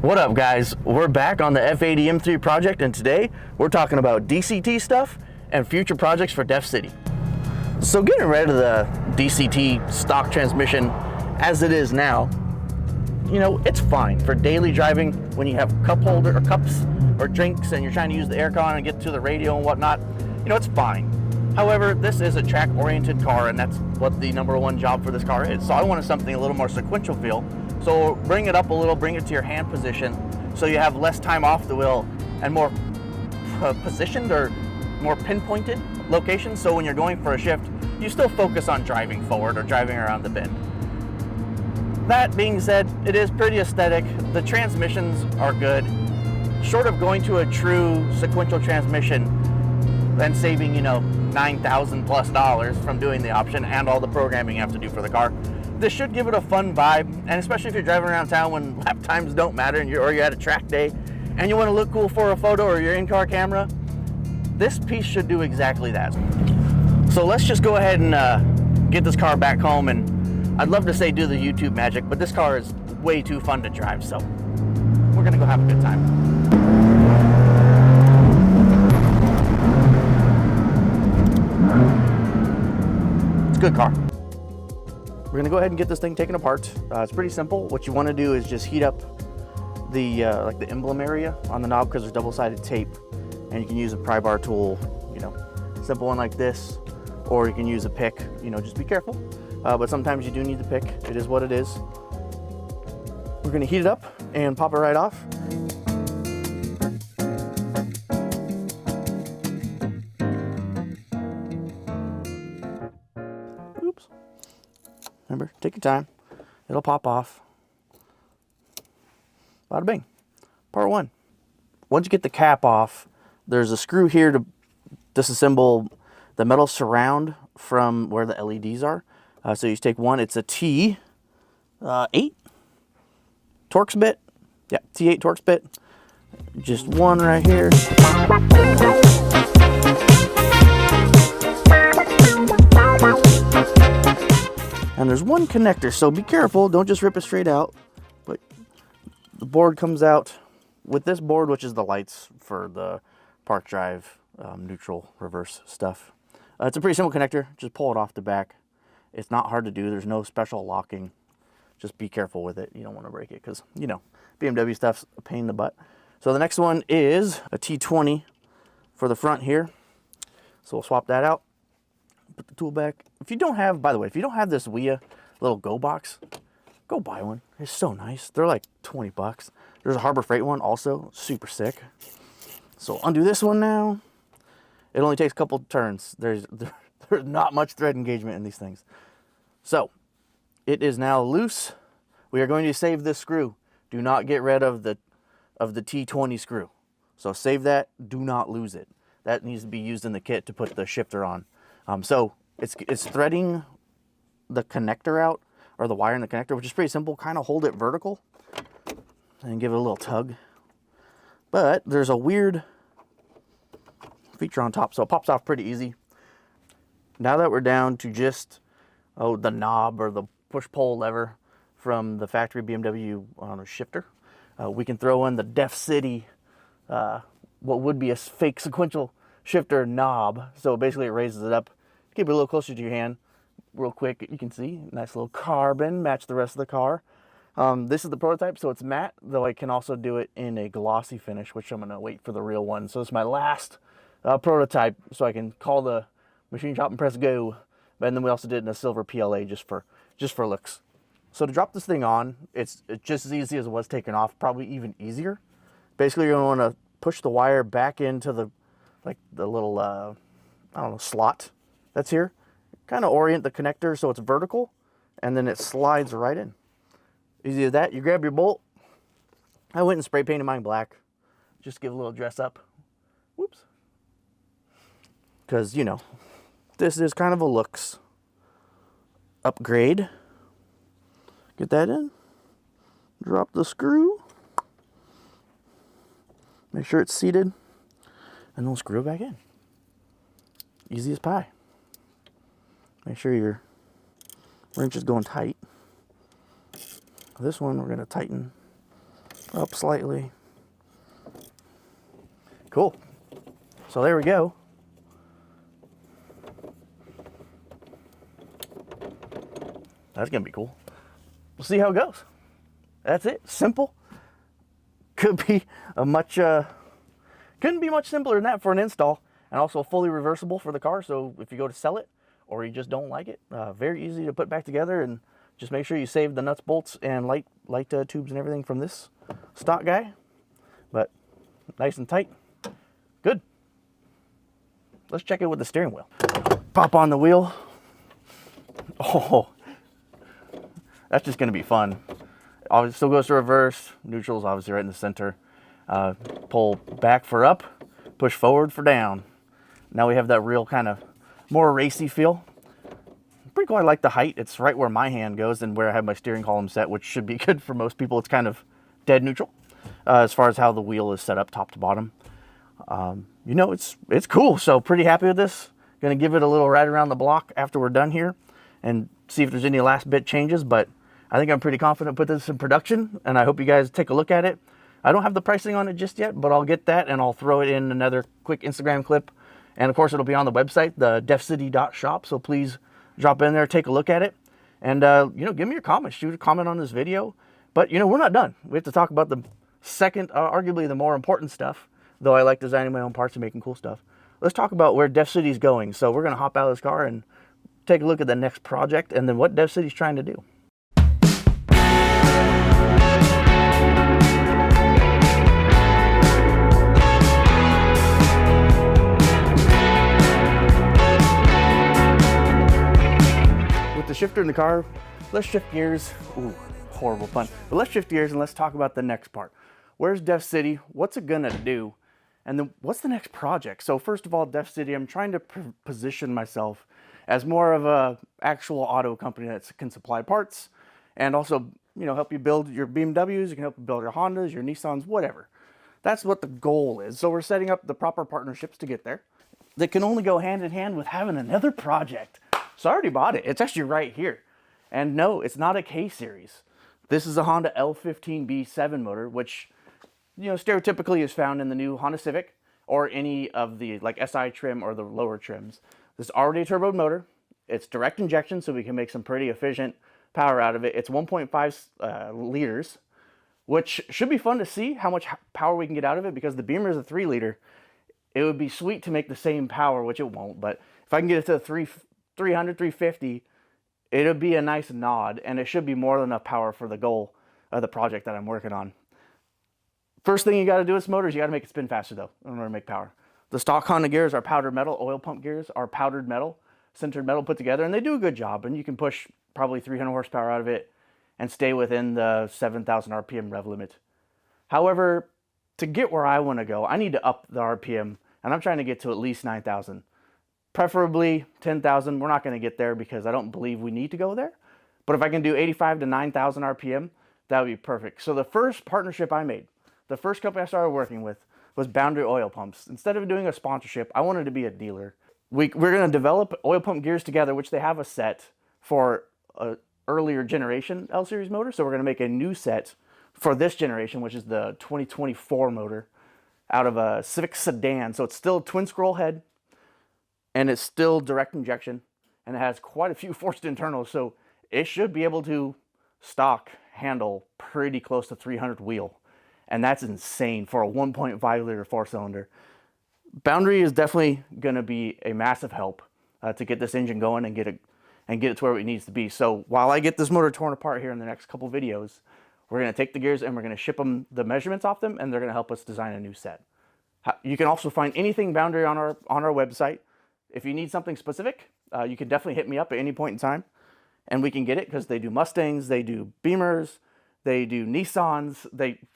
What up, guys? We're back on the F80 M3 project, and today we're talking about DCT stuff and future projects for Deft City. So getting rid of the DCT stock transmission as it is now, you know, it's fine for daily driving when you have cup holder or cups or drinks and you're trying to use the aircon and get to the radio and whatnot. You know, it's fine. However, this is a track-oriented car, and that's what the #1 job for this car is. So I wanted something a little more sequential feel. So bring it up a little, bring it to your hand position so you have less time off the wheel and more positioned or more pinpointed locations. So when you're going for a shift, you still focus on driving forward or driving around the bend. That being said, it is pretty aesthetic. The transmissions are good. Short of going to a true sequential transmission and saving, you know, $9,000+ from doing the option and all the programming you have to do for the car, this should give it a fun vibe. And especially if you're driving around town when lap times don't matter and you're at a track day and you want to look cool for a photo or your in-car camera, this piece should do exactly that. So let's just go ahead and get this car back home, and I'd love to say do the YouTube magic, but this car is way too fun to drive, so we're gonna go have a good time. It's a good car. We're gonna go ahead and get this thing taken apart. It's pretty simple. What you wanna do is just heat up the like the emblem area on the knob, because there's double-sided tape, and you can use a pry bar tool, you know, simple one like this, or you can use a pick, you know, just be careful. But sometimes you do need the pick. It is what it is. We're gonna heat it up and pop it right off. Oops. Remember, take your time. It'll pop off. Bada bing. Part one. Once you get the cap off, there's a screw here to disassemble the metal surround from where the LEDs are. So you just take one. It's a T8 Torx bit. Yeah, T8 Torx bit. Just one right here. And there's one connector, so be careful. Don't just rip it straight out. But the board comes out with this board, which is the lights for the park drive, neutral, reverse stuff. It's a pretty simple connector. Just pull it off the back. It's not hard to do. There's no special locking. Just be careful with it. You don't want to break it because, you know, BMW stuff's a pain in the butt. So the next one is a T20 for the front here. So we'll swap that out. Put the tool back. If you don't have, by the way, if you don't have this WIA little Go box, go buy one. It's so nice. They're like 20 bucks. There's a Harbor Freight one also, super sick. So undo this one now. It only takes a couple turns. There's not much thread engagement in these things. So it is now loose. We are going to save this screw. Do not get rid of the T20 screw. So save that. Do not lose it. That needs to be used in the kit to put the shifter on. So it's threading the connector out, or the wire in the connector, which is pretty simple. Kind of hold it vertical and give it a little tug. But there's a weird feature on top, so it pops off pretty easy. Now that we're down to just the knob or the push-pull lever from the factory BMW shifter, we can throw in the Deft City, what would be a fake sequential shifter knob. So basically it raises it up. Keep it a little closer to your hand real quick. You can see nice little carbon, match the rest of the car. This is the prototype, so it's matte, though I can also do it in a glossy finish, which I'm gonna wait for the real one. So it's my last prototype, so I can call the machine shop and press go. And then we also did it in a silver PLA just for looks. So to drop this thing on, it's just as easy as it was taken off, probably even easier. Basically, you're gonna wanna push the wire back into the little, I don't know, slot that's here. Kind of orient the connector so it's vertical, and then it slides right in. Easy as that. You grab your bolt. I went and spray painted mine black. Just give a little dress up. Whoops. Because, you know, this is kind of a looks upgrade. Get that in. Drop the screw. Make sure it's seated. And we'll screw it back in. Easy as pie. Make sure your wrench is going tight. This one we're going to tighten up slightly. Cool. So there we go. That's gonna be cool. We'll see how it goes. That's it. Simple. Could be a much couldn't be much simpler than that for an install, and also fully reversible for the car. So if you go to sell it or you just don't like it, very easy to put back together. And just make sure you save the nuts, bolts, and light tubes and everything from this stock guy. But nice and tight. Good. Let's check it with the steering wheel. Pop on the wheel. Oh, that's just going to be fun. Obviously, still goes to reverse. Neutral's obviously right in the center. Pull back for up, push forward for down. Now we have that real kind of more racy feel. Pretty cool. I like the height. It's right where my hand goes and where I have my steering column set, which should be good for most people. It's kind of dead neutral as far as how the wheel is set up top to bottom. You know, it's cool. So pretty happy with this. Gonna give it a little ride around the block after we're done here and see if there's any last bit changes, but I think I'm pretty confident to put this in production, and I hope you guys take a look at it. I don't have the pricing on it just yet, but I'll get that and I'll throw it in another quick Instagram clip. And of course, it'll be on the website, the deftcity.shop. So please drop in there, take a look at it, and you know, give me your comments. Shoot a comment on this video. But you know, we're not done. We have to talk about the second, arguably the more important stuff. Though I like designing my own parts and making cool stuff. Let's talk about where Deft City's going. So we're gonna hop out of this car and take a look at the next project and then what Deft City's trying to do. The shifter in the car, let's shift gears. Ooh, horrible pun. But let's shift gears and let's talk about the next part. Where's Deft City? What's it gonna do? And then what's the next project? So first of all, Deft City, I'm trying to position myself as more of a actual auto company that can supply parts and also, you know, help you build your BMWs, you can help you build your Hondas, your Nissans, whatever. That's what the goal is. So we're setting up the proper partnerships to get there. That can only go hand in hand with having another project. So I already bought it. It's actually right here. And no, it's not a K series. This is a Honda L15B7 motor, which, you know, stereotypically is found in the new Honda Civic or any of the like SI trim or the lower trims. This is already a turbo motor. It's direct injection, so we can make some pretty efficient power out of it. It's 1.5 liters, which should be fun to see how much power we can get out of it, because the Beamer is a 3 liter. It would be sweet to make the same power, which it won't, but if I can get it to 300, 350, it'll be a nice nod, and it should be more than enough power for the goal of the project that I'm working on. First thing you got to do with this motor is you got to make it spin faster, though, in order to make power. The stock Honda gears are powdered metal. Oil pump gears are powdered metal, sintered metal put together, and they do a good job, and you can push probably 300 horsepower out of it and stay within the 7,000 RPM rev limit. However, to get where I want to go, I need to up the RPM, and I'm trying to get to at least 9,000. Preferably 10,000. We're not going to get there because I don't believe we need to go there. But if I can do 85 to 9,000 RPM, that would be perfect. So the first partnership I made, the first company I started working with, was Boundary Oil Pumps. Instead of doing a sponsorship, I wanted to be a dealer. We're going to develop oil pump gears together, which they have a set for an earlier generation L-Series motor. So we're going to make a new set for this generation, which is the 2024 motor, out of a Civic sedan. So it's still a twin scroll head, and it's still direct injection, and it has quite a few forced internals, so it should be able to stock handle pretty close to 300 wheel, and that's insane for a 1.5 liter 4-cylinder. Boundary is definitely going to be a massive help to get this engine going and get it to where it needs to be. So while I get this motor torn apart here in the next couple videos, we're going to take the gears and we're going to ship them the measurements off them, and they're going to help us design a new set. You can also find anything Boundary on our website. If you need something specific, you can definitely hit me up at any point in time, and we can get it, because they do Mustangs, they do Beamers, they do Nissans.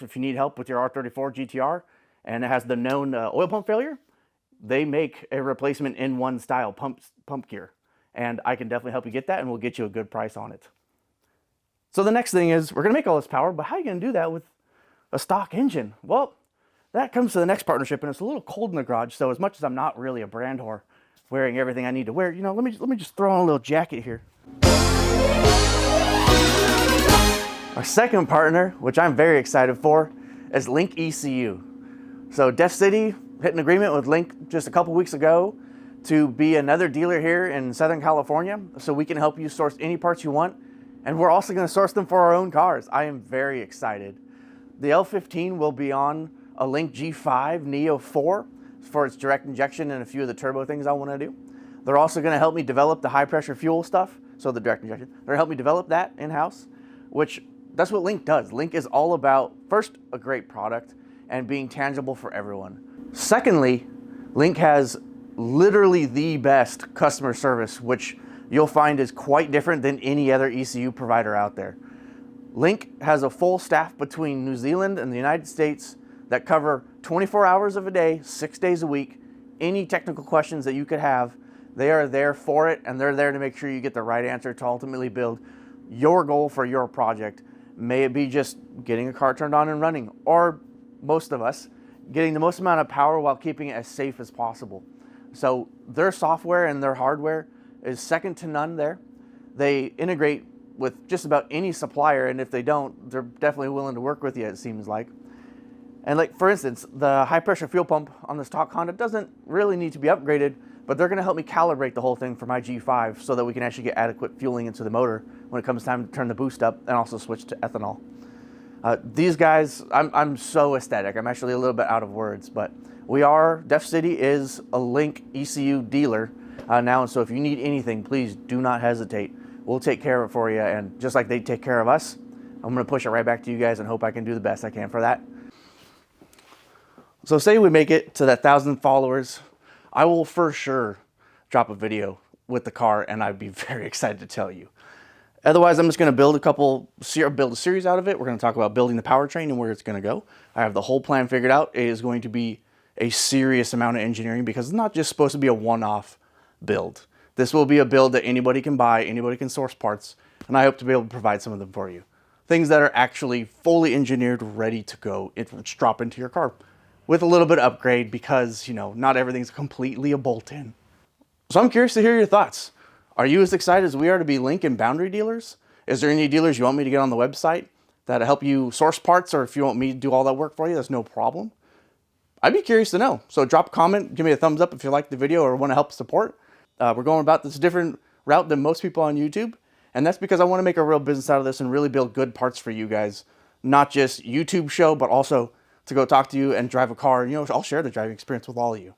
If you need help with your R34 GTR and it has the known oil pump failure, they make a replacement in one style pump gear, and I can definitely help you get that, and we'll get you a good price on it. So the next thing is, we're going to make all this power, but how are you going to do that with a stock engine? Well, that comes to the next partnership, and it's a little cold in the garage, so as much as I'm not really a brand whore, wearing everything I need to wear, you know, let me just throw on a little jacket here. Our second partner, which I'm very excited for, is Link ECU. So Deft City hit an agreement with Link just a couple weeks ago to be another dealer here in Southern California, so we can help you source any parts you want, and we're also going to source them for our own cars. I am very excited. The L15 will be on a Link G5 Neo 4 for its direct injection and a few of the turbo things I want to do. They're also going to help me develop the high pressure fuel stuff, so the direct injection. They're going to help me develop that in-house, which that's what Link does. Link is all about, first, a great product and being tangible for everyone. Secondly, Link has literally the best customer service, which you'll find is quite different than any other ECU provider out there. Link has a full staff between New Zealand and the United States that cover 24 hours of a day, 6 days a week. Any technical questions that you could have, they are there for it, and they're there to make sure you get the right answer to ultimately build your goal for your project. May it be just getting a car turned on and running, or most of us, getting the most amount of power while keeping it as safe as possible. So their software and their hardware is second to none there. They integrate with just about any supplier, and if they don't, they're definitely willing to work with you, it seems like. And like, for instance, the high pressure fuel pump on this stock Honda doesn't really need to be upgraded, but they're gonna help me calibrate the whole thing for my G5 so that we can actually get adequate fueling into the motor when it comes time to turn the boost up and also switch to ethanol. These guys, I'm so ecstatic. I'm actually a little bit out of words, but Deft City is a Link ECU dealer now, and so if you need anything, please do not hesitate. We'll take care of it for you, and just like they take care of us, I'm gonna push it right back to you guys and hope I can do the best I can for that. So say we make it to that 1,000 followers, I will for sure drop a video with the car, and I'd be very excited to tell you. Otherwise, I'm just going to build a series out of it. We're going to talk about building the powertrain and where it's going to go. I have the whole plan figured out. It is going to be a serious amount of engineering because it's not just supposed to be a one-off build. This will be a build that anybody can buy, anybody can source parts, and I hope to be able to provide some of them for you. Things that are actually fully engineered, ready to go. It will drop into your car with a little bit of upgrade because, you know, not everything's completely a bolt-in. So I'm curious to hear your thoughts. Are you as excited as we are to be Link and Boundary dealers? Is there any dealers you want me to get on the website that help you source parts, or if you want me to do all that work for you, that's no problem. I'd be curious to know. So drop a comment, give me a thumbs up if you like the video or want to help support. We're going about this different route than most people on YouTube, and that's because I want to make a real business out of this and really build good parts for you guys. Not just YouTube show, but also to go talk to you and drive a car. You know, I'll share the driving experience with all of you.